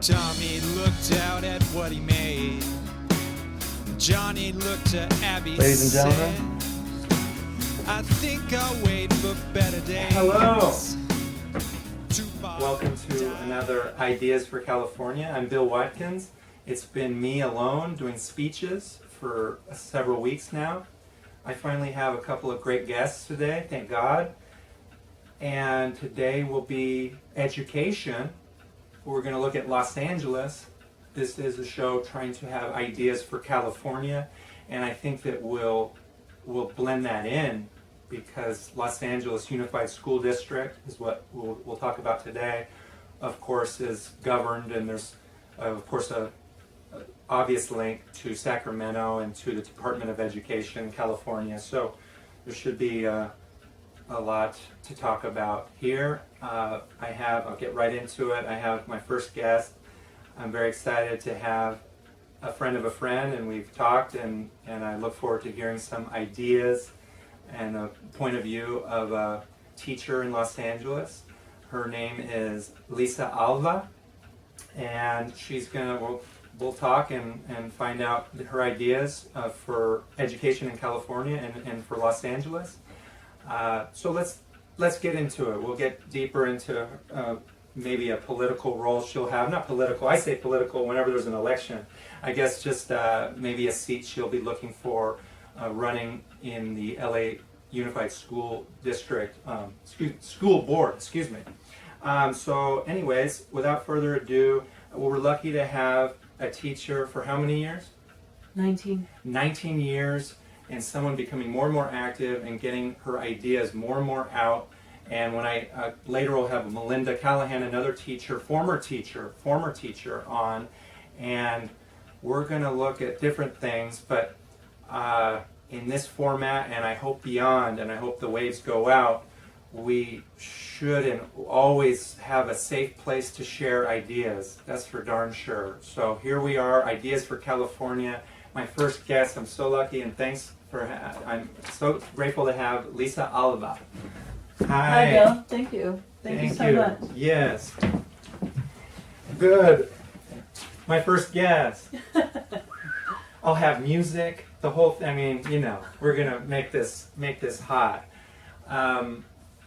Tommy looked out at what he made. Johnny looked at Abby. Ladies and gentlemen, I think I'll wait for better days. hello. Welcome to another Ideas for California. I'm Bill Watkins. It's been me alone doing speeches for several weeks now. I finally have a couple of great guests today, thank God. And today will be education. We're going to look at Los Angeles. This is a show trying to have ideas for California, and I think that we'll blend that in because Los Angeles Unified School District is what we'll talk about today. Of course, is governed, and there's of course a obvious link to Sacramento and to the Department of Education in California. So there should be a lot to talk about here. I'll get right into it. I have my first guest. I'm very excited to have a friend of a friend, and we've talked, and I look forward to hearing some ideas and a point of view of a teacher in Los Angeles. Her name is Lisa Alva, and we'll talk and find out her ideas for education in California and for Los Angeles. So let's get into it. We'll get deeper into maybe a political role she'll have. Not political, I say political whenever there's an election. I guess just maybe a seat she'll be looking for running in the LA Unified School District, School Board, excuse me. So anyways, without further ado, we're lucky to have a teacher for how many years? 19. 19 years, and someone becoming more and more active and getting her ideas more and more out. And when I later will have Melinda Callahan, another teacher, former teacher on, and we're going to look at different things, but in this format, and I hope beyond, and I hope the waves go out, we should and always have a safe place to share ideas. That's for darn sure. So here we are, Ideas for California. My first guest, I'm so lucky, and I'm so grateful to have Lisa Alva. Hi, Bill. Thank you. Thank you so much. Yes. Good. My first guest. I'll have music, the whole thing. I mean, we're gonna make this hot.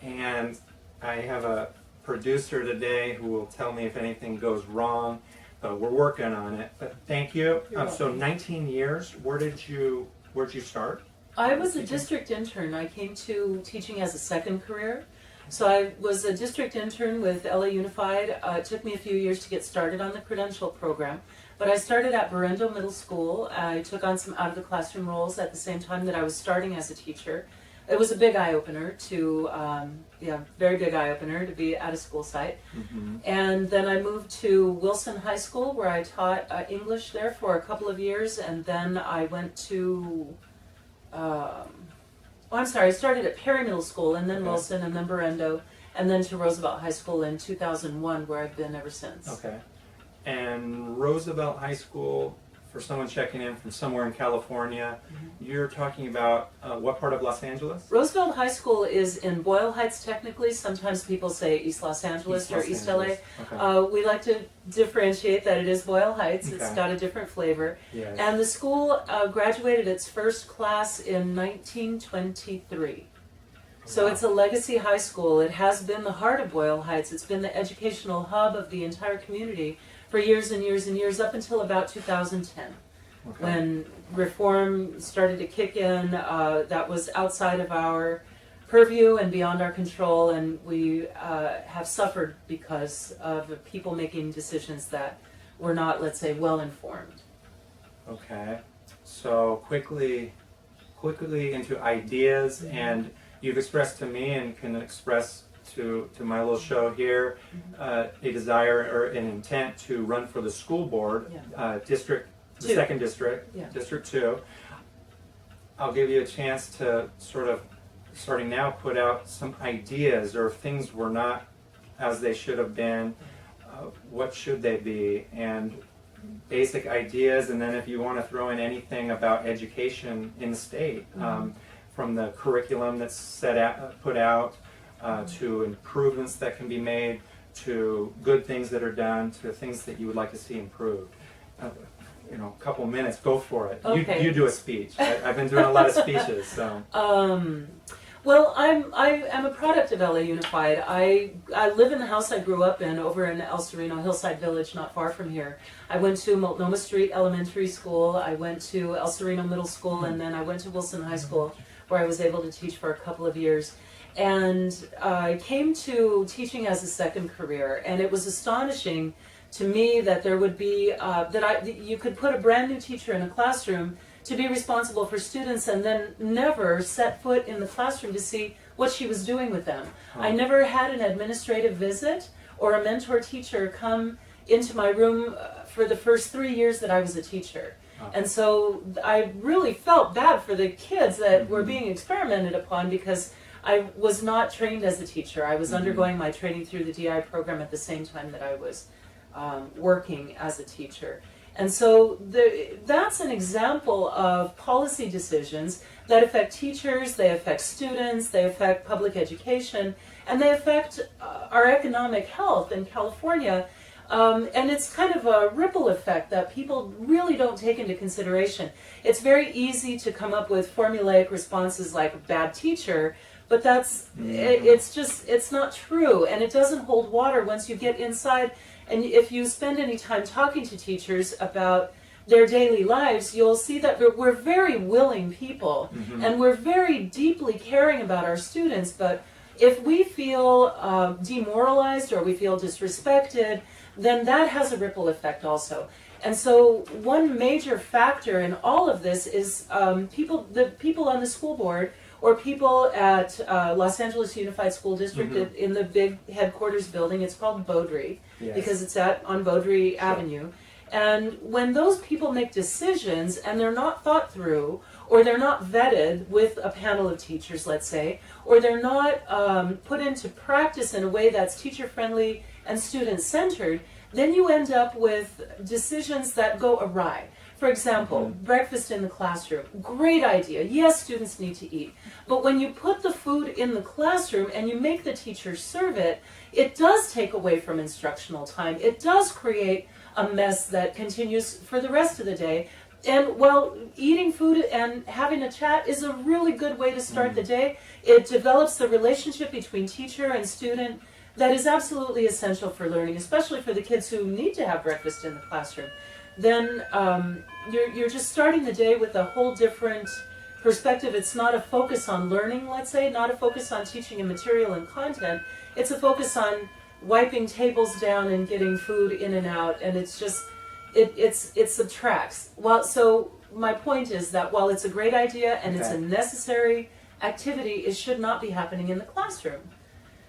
And I have a producer today who will tell me if anything goes wrong. But we're working on it. But thank you. So 19 years. Where'd you start? I was a district intern. I came to teaching as a second career. So I was a district intern with LA Unified. It took me a few years to get started on the credential program. But I started at Berendo Middle School. I took on some out of the classroom roles at the same time that I was starting as a teacher. It was a big eye-opener very big eye-opener to be at a school site. Mm-hmm. And then I moved to Wilson High School where I taught English there for a couple of years, and then I went to I started at Perry Middle School, and then Wilson, and then Berendo, and then to Roosevelt High School in 2001, where I've been ever since. Okay. And Roosevelt High School, for someone checking in from somewhere in California, you're talking about what part of Los Angeles? Roosevelt High School is in Boyle Heights, technically. Sometimes people say East Los Angeles or East LA. Okay. We like to differentiate that it is Boyle Heights. Okay. It's got a different flavor. Yes. And the school graduated its first class in 1923. So it's a legacy high school. It has been the heart of Boyle Heights. It's been the educational hub of the entire community for years and years and years, up until about 2010, when reform started to kick in. That was outside of our purview and beyond our control, and we have suffered because of people making decisions that were not, let's say, well informed. Okay, so quickly into ideas, and you've expressed to me and can express to my little show here a desire or an intent to run for the school board, district, the second district, District 2. I'll give you a chance to sort of, starting now, put out some ideas, or if things were not as they should have been, what should they be, and basic ideas, and then if you want to throw in anything about education in the state, from the curriculum that's put out, to improvements that can be made, to good things that are done to things that you would like to see improved. A couple minutes, go for it. Okay. You do a speech. I've been doing a lot of speeches, so. Well, I am a product of LA Unified. I live in the house I grew up in over in El Sereno, Hillside Village, not far from here. I went to Multnomah Street Elementary School, I went to El Sereno Middle School, and then I went to Wilson High School, where I was able to teach for a couple of years. And I came to teaching as a second career, and it was astonishing to me that there would be, you could put a brand new teacher in a classroom to be responsible for students and then never set foot in the classroom to see what she was doing with them. Oh. I never had an administrative visit or a mentor teacher come into my room for the first 3 years that I was a teacher. Oh. And so I really felt bad for the kids that were being experimented upon because I was not trained as a teacher. I was undergoing my training through the DI program at the same time that I was working as a teacher. And so that's an example of policy decisions that affect teachers, they affect students, they affect public education, and they affect our economic health in California. And it's kind of a ripple effect that people really don't take into consideration. It's very easy to come up with formulaic responses like bad teacher, but it's not true, and it doesn't hold water once you get inside. And if you spend any time talking to teachers about their daily lives, you'll see that we're very willing people, and we're very deeply caring about our students. But if we feel demoralized or we feel disrespected, then that has a ripple effect also. And so one major factor in all of this is the people on the school board or people at Los Angeles Unified School District in the big headquarters building. It's called Beaudry, because it's on Beaudry Avenue. And when those people make decisions and they're not thought through, or they're not vetted with a panel of teachers, let's say, or they're not put into practice in a way that's teacher-friendly and student-centered, then you end up with decisions that go awry. For example, breakfast in the classroom, great idea. Yes, students need to eat. But when you put the food in the classroom and you make the teacher serve it, it does take away from instructional time. It does create a mess that continues for the rest of the day. And while eating food and having a chat is a really good way to start the day, it develops the relationship between teacher and student that is absolutely essential for learning, especially for the kids who need to have breakfast in the classroom. Then you're just starting the day with a whole different perspective. It's not a focus on learning, let's say, not a focus on teaching a material and content. It's a focus on wiping tables down and getting food in and out, and it's just, it subtracts. So my point is that while it's a great idea and it's a necessary activity, it should not be happening in the classroom.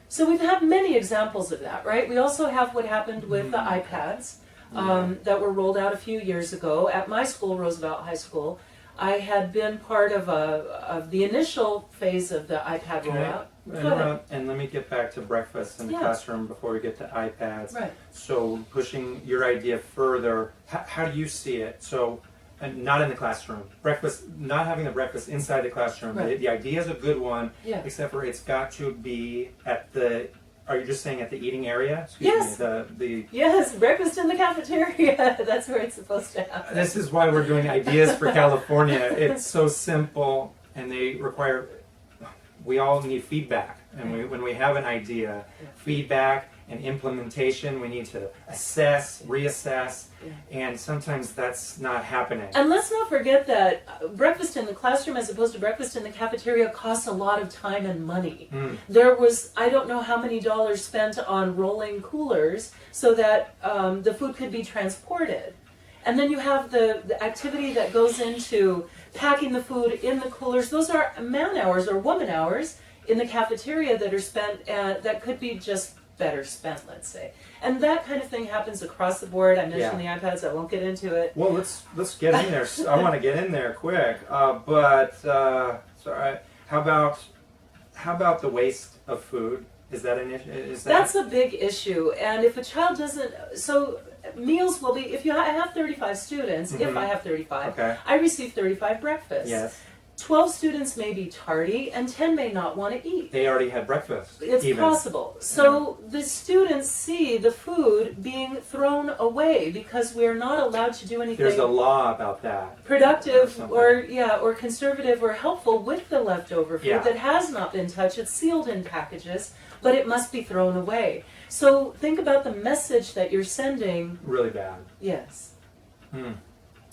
So we've had many examples of that, right? We also have what happened with the iPads. That were rolled out a few years ago at my school, Roosevelt High School. I had been part of the initial phase of the iPad rollout. And let me get back to breakfast in the classroom before we get to iPads. Right. So pushing your idea further, how do you see it? So not in the classroom. Breakfast, not having the breakfast inside the classroom. Right. The idea is a good one, except for it's got to be at the... Are you just saying at the eating area? Yes. Yes, breakfast in the cafeteria. That's where it's supposed to happen. This is why we're doing ideas for California. It's so simple, and they require. We all need feedback, and when we have an idea, feedback and implementation, we need to assess, reassess, and sometimes that's not happening. And let's not forget that breakfast in the classroom as opposed to breakfast in the cafeteria costs a lot of time and money. There was, I don't know how many dollars spent on rolling coolers so that the food could be transported. And then you have the activity that goes into packing the food in the coolers. Those are man hours or woman hours in the cafeteria that are spent, that could be just better spent, let's say. And that kind of thing happens across the board. I mentioned the iPads, I won't get into it. Well, let's get in there. I want to get in there quick. Sorry. How about the waste of food? Is that an issue? That's a big issue. And if a child doesn't, so meals will be, if I have 35 students, if I have 35, I receive 35 breakfasts. Yes. 12 students may be tardy and 10 may not want to eat. They already had breakfast. It's even. possible. So the students see the food being thrown away because we're not allowed to do anything. There's a law about that. Productive or conservative or helpful with the leftover food that has not been touched. It's sealed in packages, but it must be thrown away. So think about the message that you're sending. Really bad. Yes.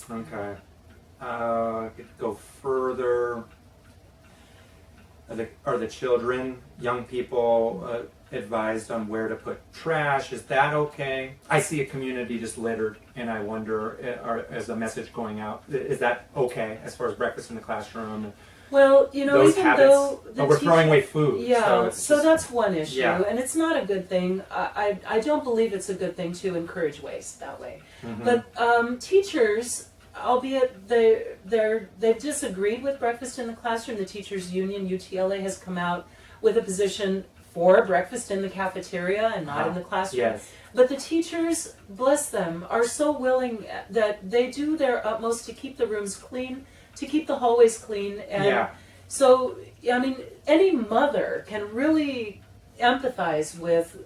Okay. I could go further. Are the children, young people, advised on where to put trash? Is that okay? I see a community just littered, and I wonder, is a message going out? Is that okay as far as breakfast in the classroom? Well, you know, those even habits, though we're throwing away food. Yeah, so that's one issue, yeah. and it's not a good thing. I don't believe it's a good thing to encourage waste that way. But teachers, albeit they've disagreed with breakfast in the classroom, the teachers union UTLA has come out with a position for breakfast in the cafeteria and not in the classroom. Yes. But the teachers, bless them, are so willing that they do their utmost to keep the rooms clean, to keep the hallways clean. And so, I mean, any mother can really empathize with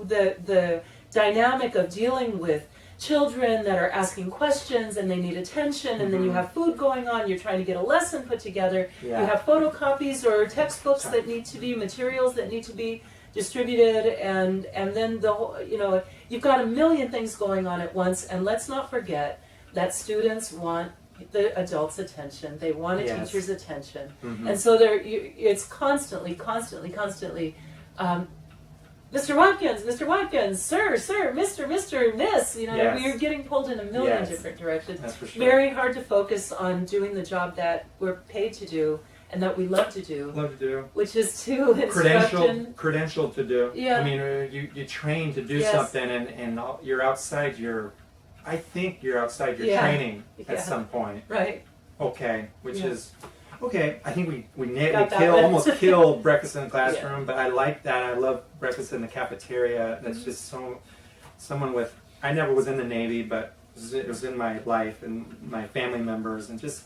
the dynamic of dealing with children that are asking questions and they need attention, and then you have food going on, you're trying to get a lesson put together, you have photocopies or textbooks that need to be, materials that need to be distributed, and then the whole, you know, you've got a million things going on at once. And let's not forget that students want the adults' attention, they want a teacher's attention, and so it's constantly Mr. Watkins, sir, Mr., Miss, you know, we're getting pulled in a million different directions. That's for sure. Very hard to focus on doing the job that we're paid to do and that we love to do. Which is to credentialed to do. Yeah. I mean, you train to do something, and you're outside I think you're outside your training at some point. Right. Okay, which is... Okay, I think we almost killed breakfast in the classroom, but I like that. I love breakfast in the cafeteria. That's just someone with... I never was in the Navy, but it was in my life and my family members, and just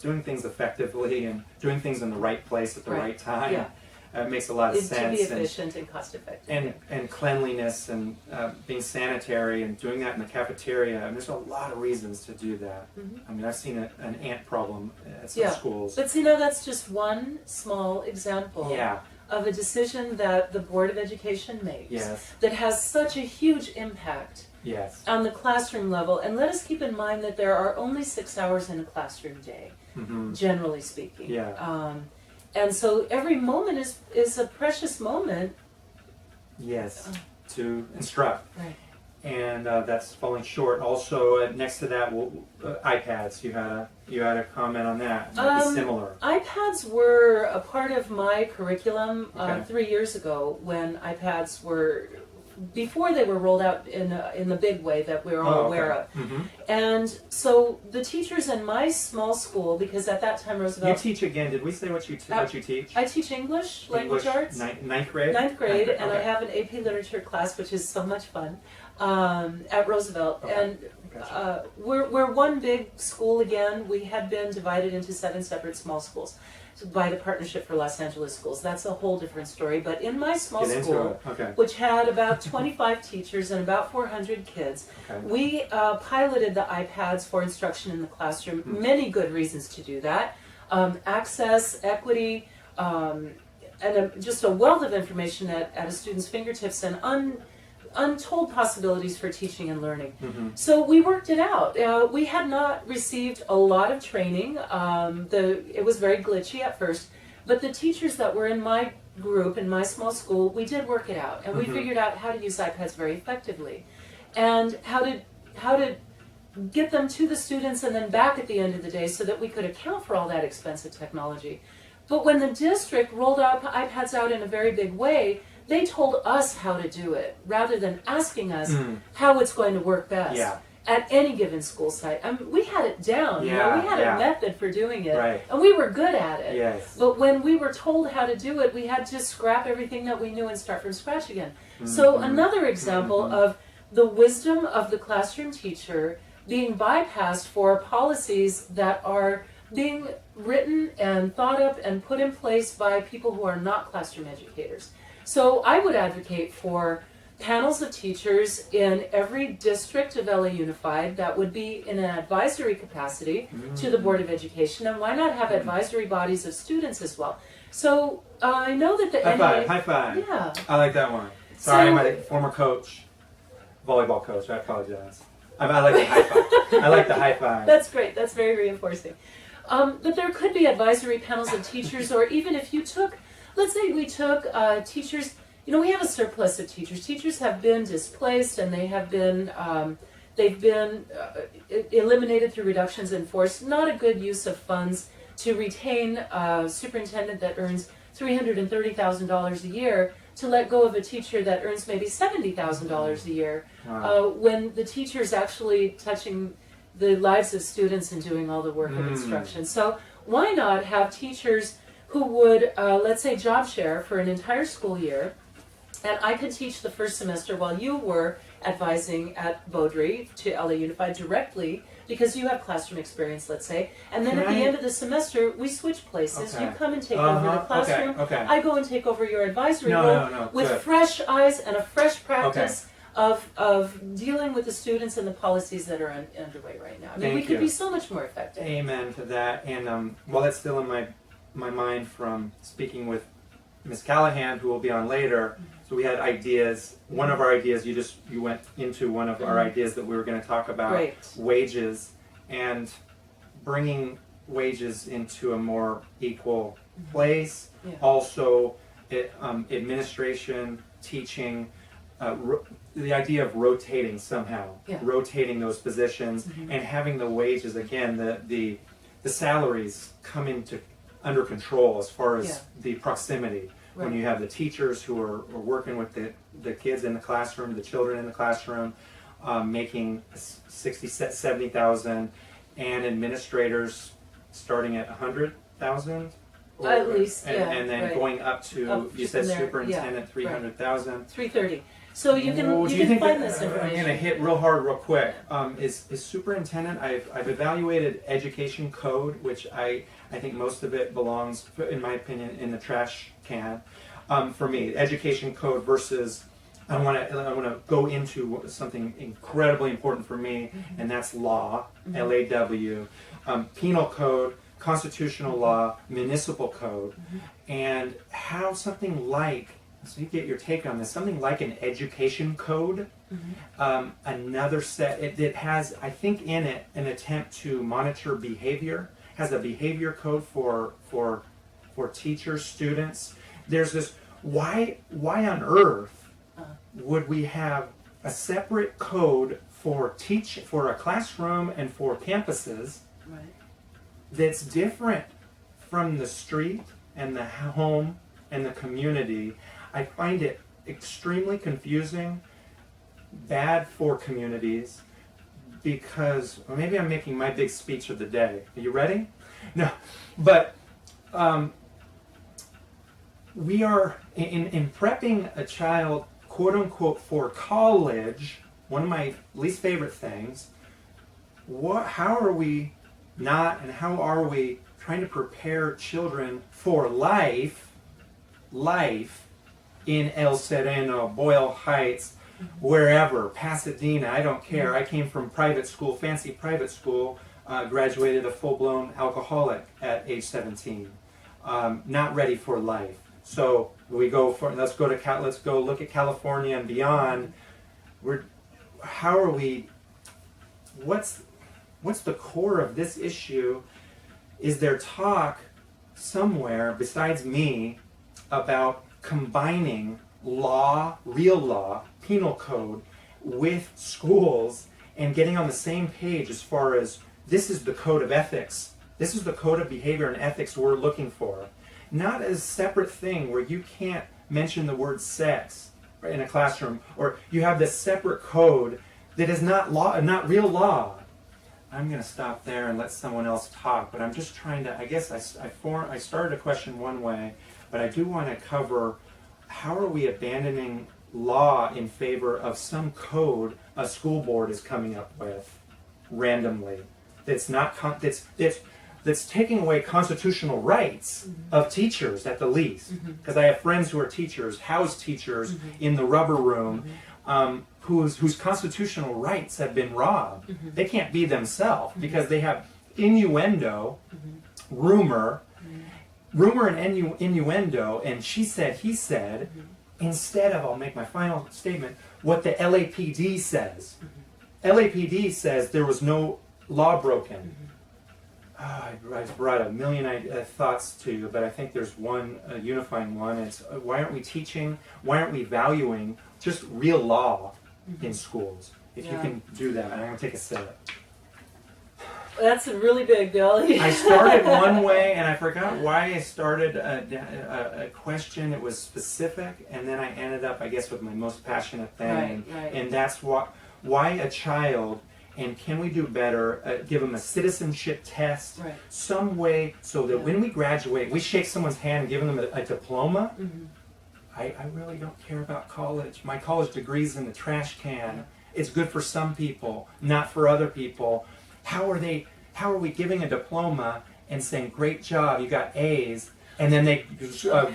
doing things effectively and doing things in the right place at the right time. Yeah. It makes a lot of sense. To be efficient and cost effective. And cleanliness and being sanitary and doing that in the cafeteria. And there's a lot of reasons to do that. I mean, I've seen an ant problem at some schools. But you know, that's just one small example of a decision that the Board of Education makes that has such a huge impact on the classroom level. And let us keep in mind that there are only 6 hours in a classroom day, generally speaking. And so every moment is a precious moment. Yes, to instruct. Right. And that's falling short. Also, next to that, iPads. You had a comment on that. Might be similar. iPads were a part of my curriculum 3 years ago when iPads were, before they were rolled out in the big way that we're all aware of. And so the teachers in my small school, because at that time Roosevelt... You teach again. Did we say what you teach? I teach English, language arts. Ninth grade? Ninth grade, and I have an AP Literature class, which is so much fun, at Roosevelt. And we're one big school again. We had been divided into 7 separate small schools by the Partnership for Los Angeles Schools. That's a whole different story. But in my small school, which had about 25 teachers and about 400 kids, we piloted the iPads for instruction in the classroom. Many good reasons to do that. Access, equity, and just a wealth of information at a student's fingertips, and untold possibilities for teaching and learning. So we worked it out. We had not received a lot of training. It was very glitchy at first, but the teachers that were in my group, in my small school, we did work it out, and we figured out how to use iPads very effectively, and how to get them to the students and then back at the end of the day so that we could account for all that expensive technology. But when the district rolled out iPads out in a very big way, they told us how to do it rather than asking us how it's going to work best at any given school site. I mean, we had it down. You know, we had a method for doing it, and we were good at it. But when we were told how to do it, we had to scrap everything that we knew and start from scratch again. So another example of the wisdom of the classroom teacher being bypassed for policies that are being written and thought up and put in place by people who are not classroom educators. So I would advocate for panels of teachers in every district of LA Unified that would be in an advisory capacity to the Board of Education, and why not have advisory bodies of students as well? So I know that the High five. Yeah. I like that one. Sorry, I'm a former coach, volleyball coach. I apologize. I like the high five. I like the high five. That's great. That's very reinforcing. But there could be advisory panels of teachers, or even if you took, let's say we took teachers. You know, we have a surplus of teachers. Teachers have been displaced, and they have been eliminated through reductions in force. Not a good use of funds to retain a superintendent that earns $330,000 a year to let go of a teacher that earns maybe $70,000 a year. Wow. When the teacher is actually touching the lives of students and doing all the work of instruction. So why not have teachers who would, let's say, job share for an entire school year, and I could teach the first semester while you were advising at Beaudry to LA Unified directly, because you have classroom experience, let's say, and then at the end of the semester, we switch places. Okay. You come and take over the classroom. Okay. I go and take over your advisory role with Good. fresh eyes and a fresh practice of dealing with the students and the policies that are underway right now. I mean, we could be so much more effective. Amen to that. And while that's still in my mind from speaking with Ms. Callahan, who will be on later, so we had ideas. One of our ideas, you went into one of our ideas that we were going to talk about, Great. Wages, and bringing wages into a more equal place. Yeah. Also, administration, teaching, the idea of rotating somehow, rotating those positions, and having the wages, again, the salaries come into under control as far as the proximity. Right. When you have the teachers who are working with the kids in the classroom, the children in the classroom, making 60,000, 70,000, and administrators starting at 100,000. At least, and then going up to, you said there, superintendent, 300,000. 330. So you can find this information. I'm going to hit real hard, real quick. Is superintendent? I've evaluated education code, which I think most of it belongs, in my opinion, in the trash can. For me, education code versus I want to go into something incredibly important for me, and that's law, LAW, penal code, constitutional law, municipal code, and how something like, so you get your take on this, something like an education code, another set, it has, I think in it, an attempt to monitor behavior, has a behavior code for teachers, students. There's this, why on earth would we have a separate code for a classroom and for campuses that's different from the street and the home and the community? I find it extremely confusing, bad for communities, because maybe I'm making my big speech of the day. Are you ready? No, but we are in prepping a child, quote unquote, for college. One of my least favorite things. How are we not, and how are we trying to prepare children for life in El Sereno, Boyle Heights, wherever, Pasadena, I don't care. I came from private school, fancy private school, graduated a full-blown alcoholic at age 17, not ready for life. So let's go look at California and beyond. What's the core of this issue? Is there talk somewhere besides me about combining law, real law, penal code with schools and getting on the same page as far as this is the code of ethics, this is the code of behavior and ethics we're looking for. Not as a separate thing where you can't mention the word sex in a classroom, or you have this separate code that is not law, not real law. I'm going to stop there and let someone else talk, but I'm just trying to, I guess I started a question one way, but I do want to cover how are we abandoning law in favor of some code a school board is coming up with randomly. That's not, that's taking away constitutional rights of teachers at the least. Because I have friends who are teachers, house teachers in the rubber room, whose constitutional rights have been robbed. They can't be themselves because they have innuendo, rumor and innuendo, and she said, he said, instead of, I'll make my final statement, what the LAPD says. LAPD says there was no law broken. I brought a million thoughts to you, but I think there's one unifying one. It's why aren't we teaching, why aren't we valuing just real law in schools? If you can do that, and I'm going to take a sip. That's really big, Billy. I started one way, and I forgot why I started a question. It was specific, and then I ended up, I guess, with my most passionate thing. Right. And that's why a child, and can we do better, give them a citizenship test, some way so that when we graduate, we shake someone's hand and give them a diploma. I really don't care about college. My college degree's in the trash can. It's good for some people, not for other people. How are we giving a diploma and saying, great job, you got A's, and then they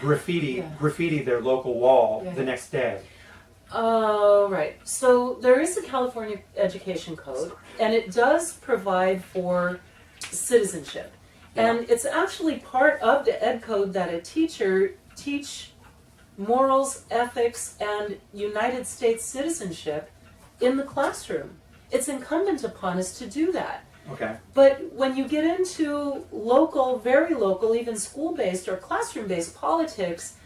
graffiti their local wall the next day? Oh, right. So there is a California Education Code, and it does provide for citizenship. And it's actually part of the Ed Code that a teacher teach morals, ethics, and United States citizenship in the classroom. It's incumbent upon us to do that. Okay. But when you get into local, very local, even school-based or classroom-based politics,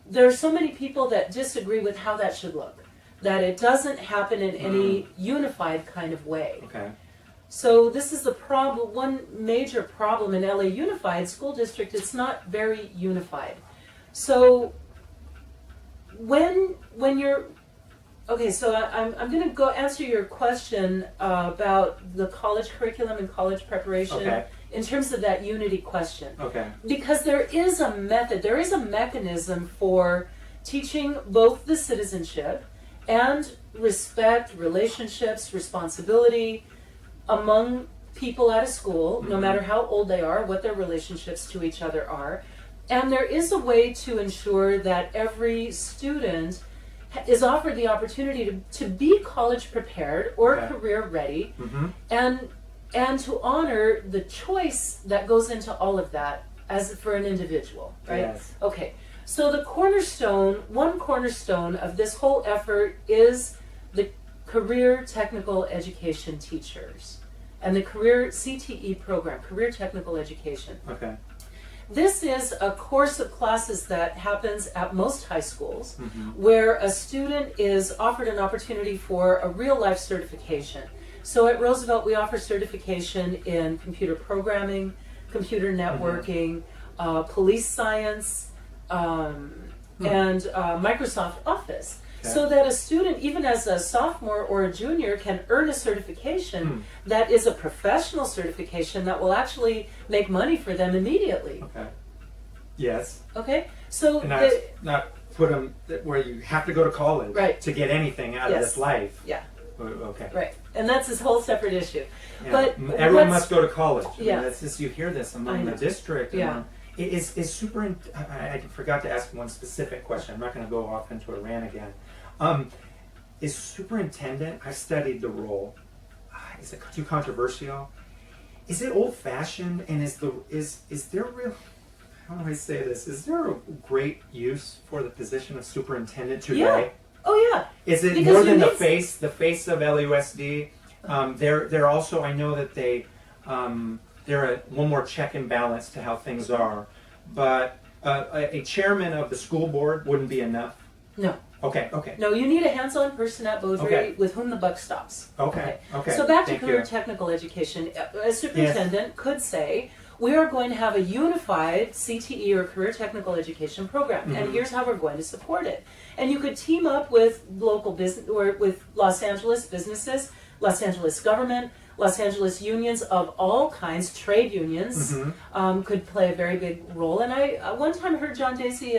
there are so many people that disagree with how that should look, that it doesn't happen in any unified kind of way. Okay. So this is the problem. One major problem in LA Unified School District, it's not very unified. So when you're okay, so I'm going to go answer your question about the college curriculum and college preparation in terms of that unity question. Okay. Because there is a method, there is a mechanism for teaching both the citizenship and respect, relationships, responsibility among people at a school, no matter how old they are, what their relationships to each other are. And there is a way to ensure that every student is offered the opportunity to be college prepared or career ready, and to honor the choice that goes into all of that as for an individual, right? Yes. Okay, so the one cornerstone of this whole effort is the career technical education teachers and the career CTE program, career technical education. Okay. This is a course of classes that happens at most high schools where a student is offered an opportunity for a real-life certification. So at Roosevelt, we offer certification in computer programming, computer networking, police science, and Microsoft Office. So that a student, even as a sophomore or a junior, can earn a certification that is a professional certification that will actually make money for them immediately. Okay. Yes. Okay? So and not put them where you have to go to college to get anything out of this life. Yeah. Okay. Right. And that's this whole separate issue. Yeah. But everyone must go to college. I mean, Yeah. that's just, you hear this among the district. Yeah. Is super. I forgot to ask one specific question. I'm not going to go off into a rant again. Is superintendent? I studied the role. Is it too controversial? Is it old-fashioned? And is there real? How do I say this? Is there a great use for the position of superintendent today? Yeah. Oh yeah. Is it Because more than the face of LAUSD? They're also, I know that they're one more check and balance to how things are, but a chairman of the school board wouldn't be enough. No. Okay. No, you need a hands-on person at Beaudry with whom the buck stops. Okay. So back to career technical education. A superintendent could say, we are going to have a unified CTE or career technical education program, and here's how we're going to support it. And you could team up with local business or with Los Angeles businesses, Los Angeles government, Los Angeles unions of all kinds, trade unions could play a very big role. And I one time heard John Dacey,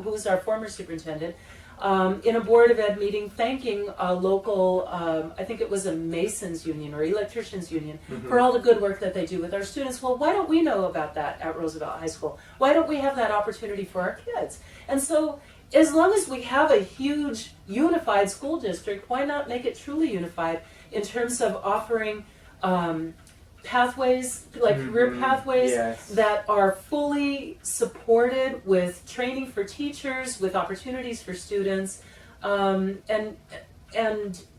who was our former superintendent, in a Board of Ed meeting thanking a local, I think it was a Masons Union or Electricians Union, for all the good work that they do with our students. Well, why don't we know about that at Roosevelt High School? Why don't we have that opportunity for our kids? And so as long as we have a huge unified school district, why not make it truly unified in terms of offering pathways, like career pathways, that are fully supported with training for teachers, with opportunities for students, and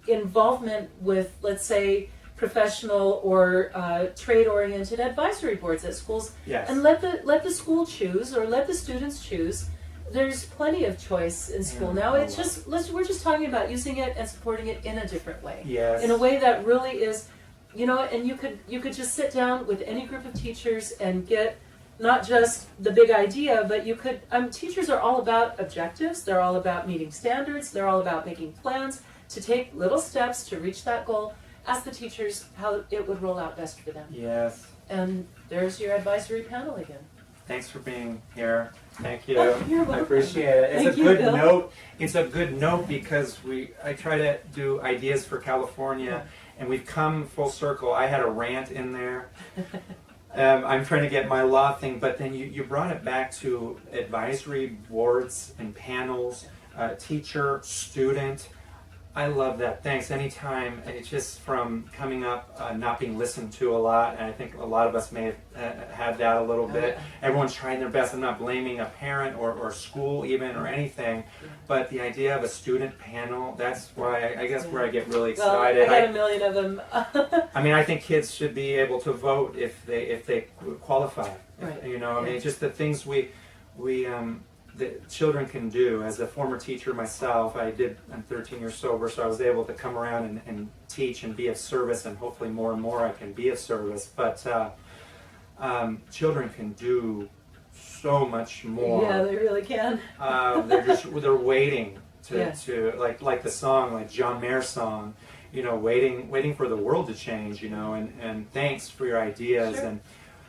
involvement with, let's say, professional or trade-oriented advisory boards at schools, and let the school choose or let the students choose. There's plenty of choice in school now. It's just we're just talking about using it and supporting it in a different way, in a way that really is. And you could just sit down with any group of teachers and get not just the big idea, but you could, teachers are all about objectives, they're all about meeting standards, they're all about making plans to take little steps to reach that goal. Ask the teachers how it would roll out best for them. Yes. And there's your advisory panel again. Thanks for being here. Thank you. You're welcome. I appreciate it. It's Thank a you, good Bill. note. It's a good note because I try to do ideas for California. And we've come full circle. I had a rant in there. I'm trying to get my law thing, but then you brought it back to advisory boards and panels, teacher, student. I love that. Thanks. Anytime. It's just from coming up, not being listened to a lot, and I think a lot of us may have had that a little bit. Everyone's trying their best. I'm not blaming a parent or school even or anything, but the idea of a student panel, that's why I guess where I get really excited. Well, I got a million of them. I mean, I think kids should be able to vote if they qualify. Right. I mean, just the things the children can do. As a former teacher myself, I'm 13 years sober, so I was able to come around and teach and be of service, and hopefully more and more I can be of service. But children can do so much more. Yeah, they really can. They're waiting Yeah. to like the song, like John Mayer's song, waiting for the world to change, and thanks for your ideas. Sure. And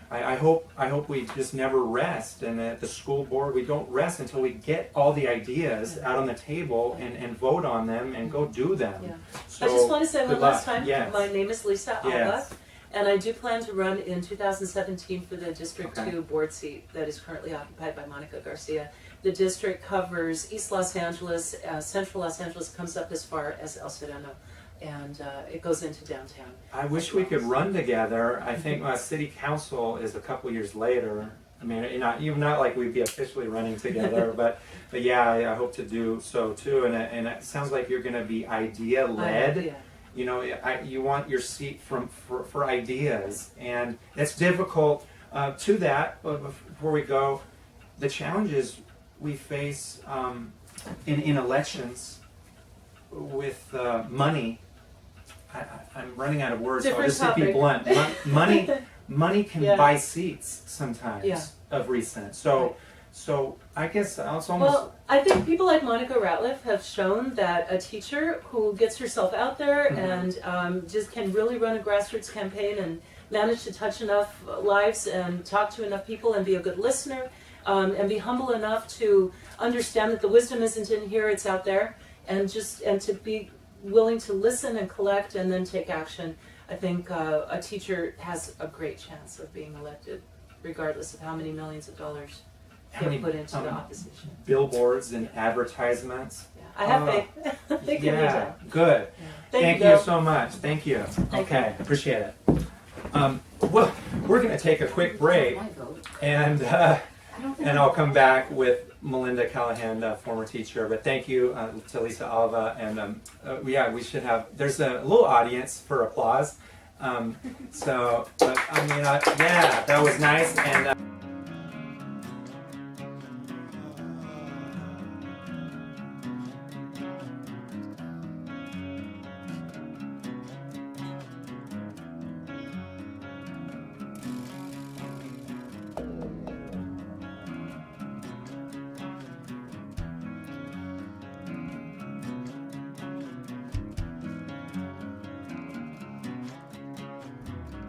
I hope we just never rest, and at the school board we don't rest until we get all the ideas out on the table and vote on them and go do them. Yeah. So, I just want to say good one last luck. time, Yes. my name is Lisa Alva, Yes. and I do plan to run in 2017 for the District Okay. 2 board seat that is currently occupied by Monica Garcia. The district covers East Los Angeles, Central Los Angeles comes up as far as El Sereno, and it goes into downtown. I wish we could run together. I think city council is a couple years later. I mean, even not like we'd be officially running together, but yeah, I hope to do so too. And it sounds like you're going to be idea led. You want your seat for ideas, and it's difficult. To that, before we go, the challenges we face in elections with money. I'm running out of words. So I'll just be blunt. Money can buy seats sometimes of recent. So I guess it's almost. Well, I think people like Monica Ratliff have shown that a teacher who gets herself out there and just can really run a grassroots campaign and manage to touch enough lives and talk to enough people and be a good listener and be humble enough to understand that the wisdom isn't in here, it's out there, and to be willing to listen and collect and then take action. I think a teacher has a great chance of being elected, regardless of how many millions of dollars get put into the opposition. Billboards and advertisements. Yeah. I have faith. They can be done. Good. Yeah. Thank you so much. Thank you. Okay, appreciate it. Well, we're going to take a quick break, and I'll come back with Melinda Callahan, former teacher. But thank you to Lisa Alva, and we should have. There's a little audience for applause. That was nice. And.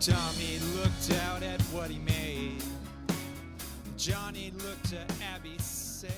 Tommy looked out at what he made. Johnny looked to Abby, said